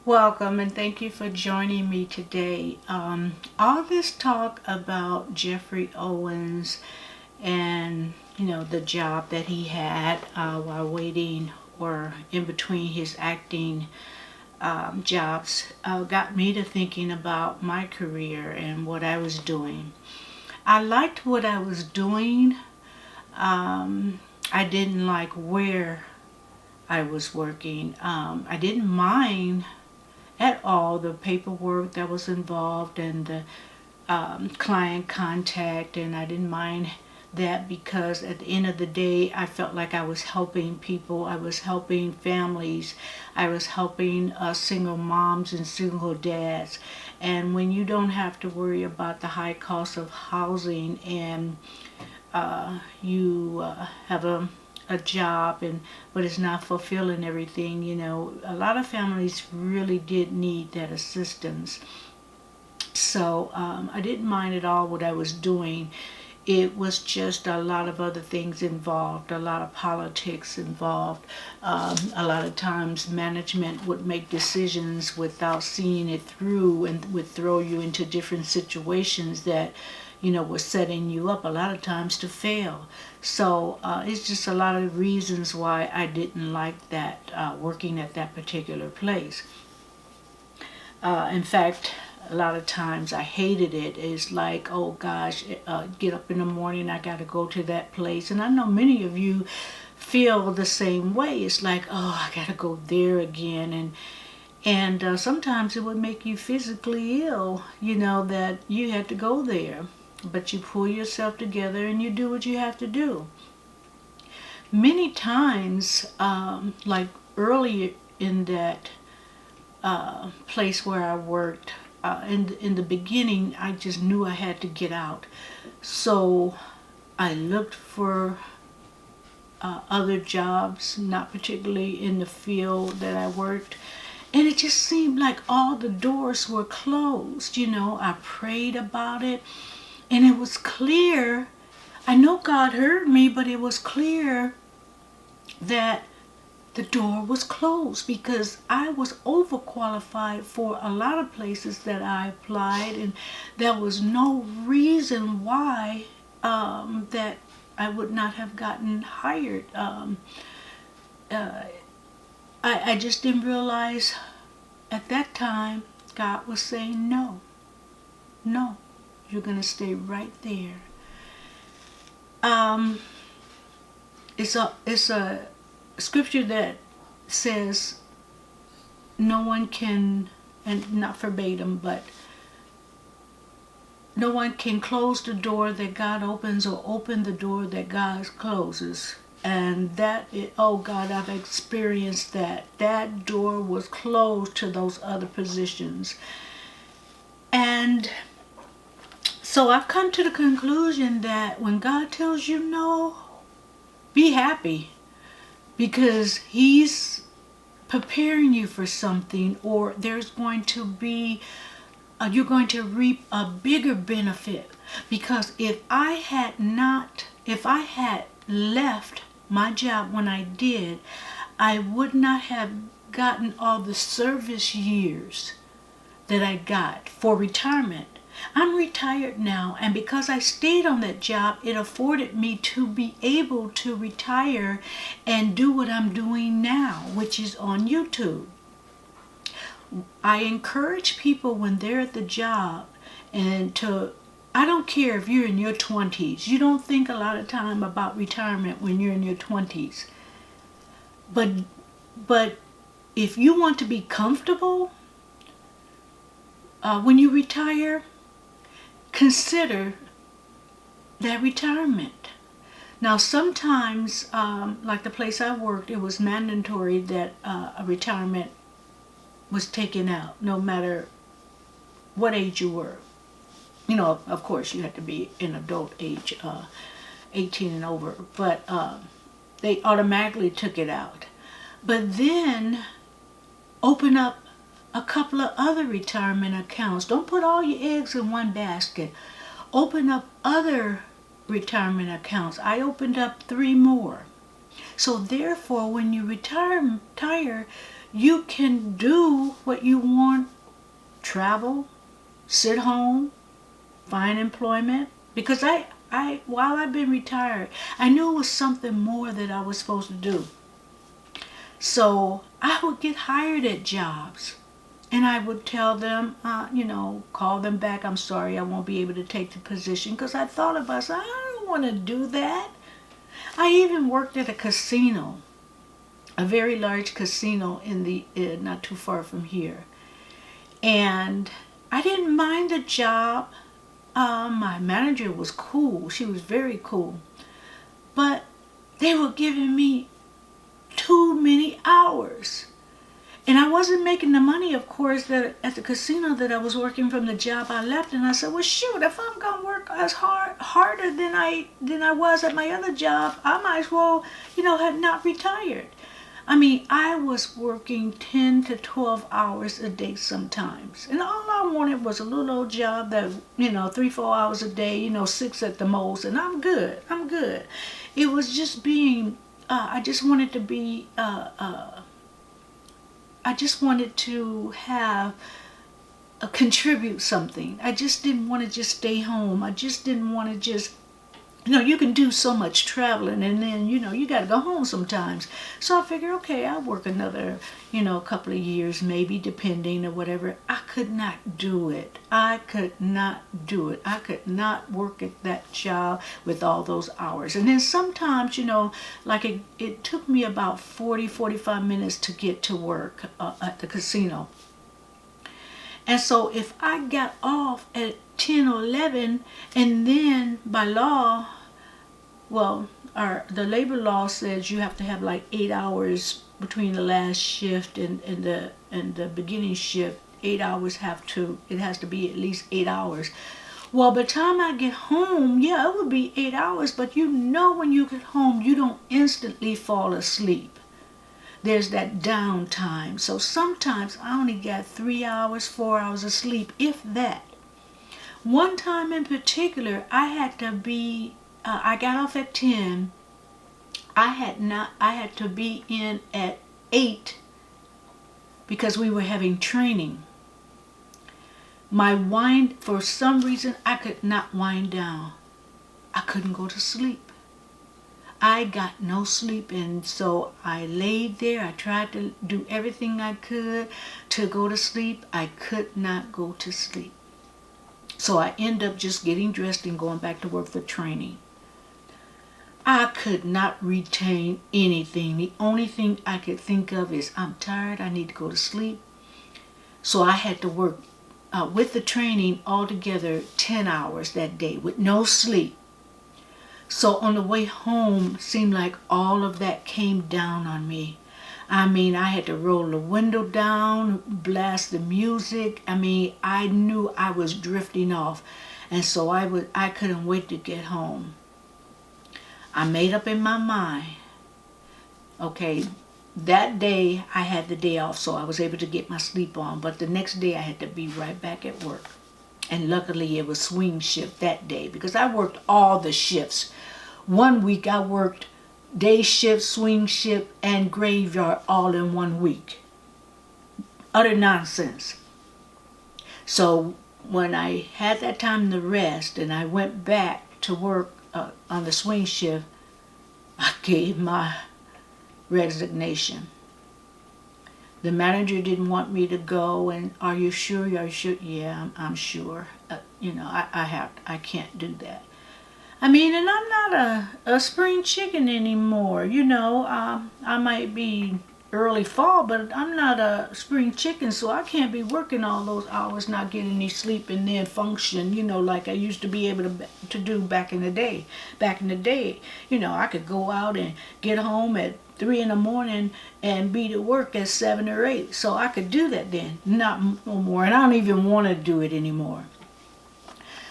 Welcome and thank you for joining me today. All this talk about Jeffrey Owens and the job that he had while waiting or in between his acting jobs got me to thinking about my career and what I was doing. I liked what I was doing. I didn't like where I was working. I didn't mind at all the paperwork that was involved and the client contact, and I didn't mind that because at the end of the day I felt like I was helping people. I was helping families. I was helping single moms and single dads. And when you don't have to worry about the high cost of housing and you have a job and but it's not fulfilling everything, a lot of families really did need that assistance. So I didn't mind at all what I was doing. It was just a lot of other things involved, a lot of politics involved. A lot of times management would make decisions without seeing it through and would throw you into different situations that was setting you up a lot of times to fail. So it's just a lot of reasons why I didn't like that working at that particular place. In fact, a lot of times I hated it. It's like, oh gosh, get up in the morning, I got to go to that place. And I know many of you feel the same way. It's like, oh, I got to go there again. And sometimes it would make you physically ill, that you had to go there. But you pull yourself together and you do what you have to do. Many times, like earlier in that place where I worked, in the beginning, I just knew I had to get out. So I looked for other jobs, not particularly in the field that I worked. And it just seemed like all the doors were closed. I prayed about it. And it was clear, I know God heard me, but it was clear that the door was closed because I was overqualified for a lot of places that I applied, and there was no reason why that I would not have gotten hired. I just didn't realize at that time God was saying no, no. You're going to stay right there. It's a scripture that says no one can, and not verbatim, but no one can close the door that God opens or open the door that God closes. And oh God, I've experienced that. That door was closed to those other positions. And so I've come to the conclusion that when God tells you no, be happy because He's preparing you for something, or there's going to be, you're going to reap a bigger benefit. Because if I had left my job when I did, I would not have gotten all the service years that I got for retirement. I'm retired now, and because I stayed on that job, it afforded me to be able to retire and do what I'm doing now, which is on YouTube. I encourage people when they're at the job I don't care if you're in your 20s. You don't think a lot of time about retirement when you're in your 20s. But if you want to be comfortable when you retire, consider that retirement. Now, sometimes, like the place I worked, it was mandatory that a retirement was taken out, no matter what age you were. Of course, you had to be in adult age, 18 and over, but they automatically took it out. But then, open up a couple of other retirement accounts. Don't put all your eggs in one basket. Open up other retirement accounts. I opened up 3 more. So therefore, when you retire, you can do what you want, travel, sit home, find employment. Because while I've been retired, I knew it was something more that I was supposed to do. So I would get hired at jobs. And I would tell them, call them back. I'm sorry, I won't be able to take the position. Because I thought about it. I don't want to do that. I even worked at a casino, a very large casino not too far from here. And I didn't mind the job. My manager was cool. She was very cool. But they were giving me too many hours. And I wasn't making the money, of course, that at the casino that I was working from the job I left. And I said, well, shoot, if I'm going to work as harder than I was at my other job, I might as well, have not retired. I mean, I was working 10 to 12 hours a day sometimes. And all I wanted was a little old job that, 3-4 hours a day, 6 at the most. And I'm good. It was just being, I just wanted to be, I just wanted to have contribute something. I just didn't want to just stay home. I just didn't want to just, you can do so much traveling and then, you got to go home sometimes. So I figured, okay, I'll work another, couple of years maybe, depending or whatever. I could not do it. I could not work at that job with all those hours. And then sometimes, like it took me about 45 minutes to get to work at the casino. And so if I got off at 10 or 11, and then by law, the labor law says you have to have like 8 hours between the last shift and the beginning shift. 8 hours it has to be at least 8 hours. Well, by the time I get home, it would be 8 hours, but when you get home, you don't instantly fall asleep. There's that downtime. So sometimes I only got 3 hours, 4 hours of sleep, if that. One time in particular, I had got off at 10. I had to be in at 8 because we were having training. For some reason, I could not wind down. I couldn't go to sleep. I got no sleep, and so I laid there. I tried to do everything I could to go to sleep. I could not go to sleep. So I ended up just getting dressed and going back to work for training. I could not retain anything. The only thing I could think of is I'm tired, I need to go to sleep. So I had to work with the training altogether 10 hours that day with no sleep. So on the way home, seemed like all of that came down on me. I mean, I had to roll the window down, blast the music. I mean, I knew I was drifting off. And so I couldn't wait to get home. I made up in my mind, okay, that day I had the day off, so I was able to get my sleep on. But the next day I had to be right back at work. And luckily it was swing shift that day because I worked all the shifts. One week I worked day shift, swing shift, and graveyard all in 1 week. Utter nonsense. So when I had that time to rest and I went back to work on the swing shift, I gave my resignation. The manager didn't want me to go, and are you sure? Are you sure? Yeah, I'm sure. I can't do that. I mean, and I'm not a spring chicken anymore. I might be early fall, but I'm not a spring chicken, so I can't be working all those hours, not getting any sleep, and then function, like I used to be able to do back in the day. Back in the day, I could go out and get home at 3 in the morning and be to work at 7 or 8. So I could do that then, not no more. And I don't even want to do it anymore.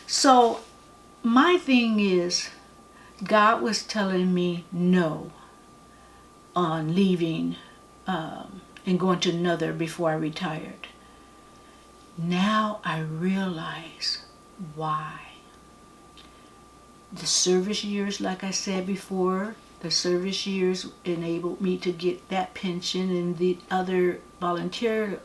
So my thing is, God was telling me no on leaving and going to another before I retired. Now I realize why. The service years, like I said before, The service years enabled me to get that pension and the other voluntary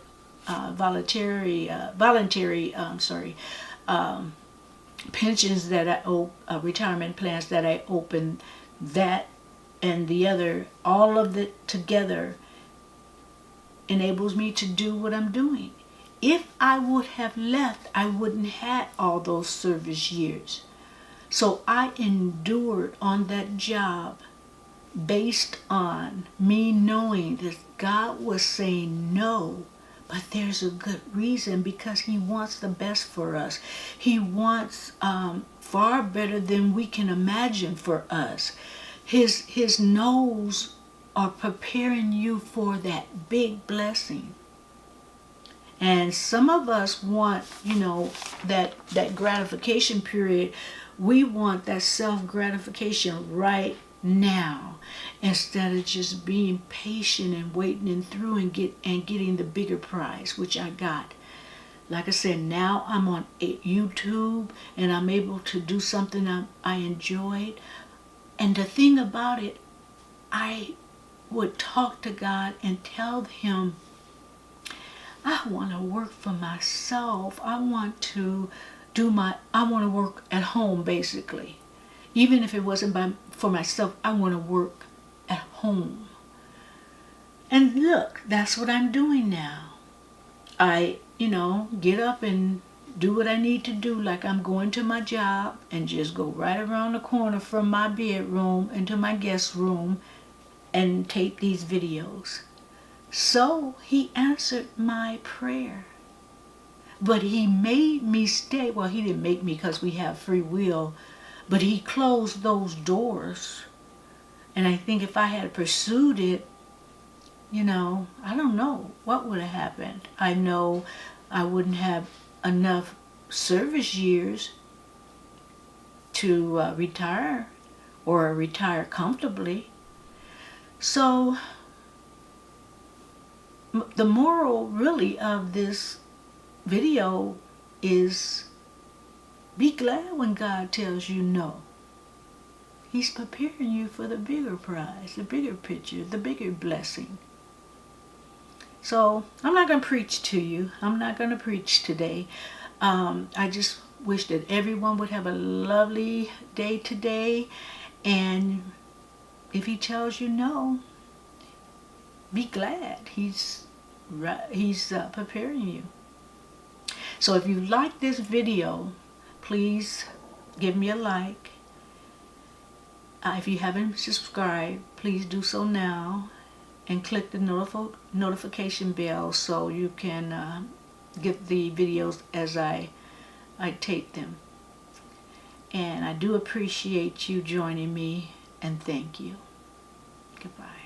pensions that I owe, retirement plans that I opened, that and the other, all of it together enables me to do what I'm doing. If I would have left, I wouldn't have all those service years. So I endured on that job based on me knowing that God was saying no, but there's a good reason, because He wants the best for us. He wants far better than we can imagine for us. His no's are preparing you for that big blessing. And some of us want, that gratification period. We want that self-gratification right now, instead of just being patient and waiting and through and getting the bigger prize, which I got. Like I said, now I'm on YouTube and I'm able to do something I enjoyed. And the thing about it, I would talk to God and tell Him, I want to work for myself. I want to work at home, basically. Even if it wasn't for myself, I want to work at home. And look, that's what I'm doing now. I, get up and do what I need to do, like I'm going to my job, and just go right around the corner from my bedroom into my guest room and take these videos. So He answered my prayer. But He made me stay. Well, He didn't make me, because we have free will. But He closed those doors. And I think if I had pursued it, I don't know what would have happened. I know I wouldn't have enough service years to retire, or retire comfortably. So the moral really of this video is, be glad when God tells you no. He's preparing you for the bigger prize, the bigger picture, the bigger blessing. So I'm not going to preach to you. I'm not going to preach today. I just wish that everyone would have a lovely day today. And if He tells you no, be glad. He's preparing you. So if you like this video, please give me a like. If you haven't subscribed, please do so now, and click the notification bell so you can get the videos as I tape them. And I do appreciate you joining me, and thank you. Goodbye.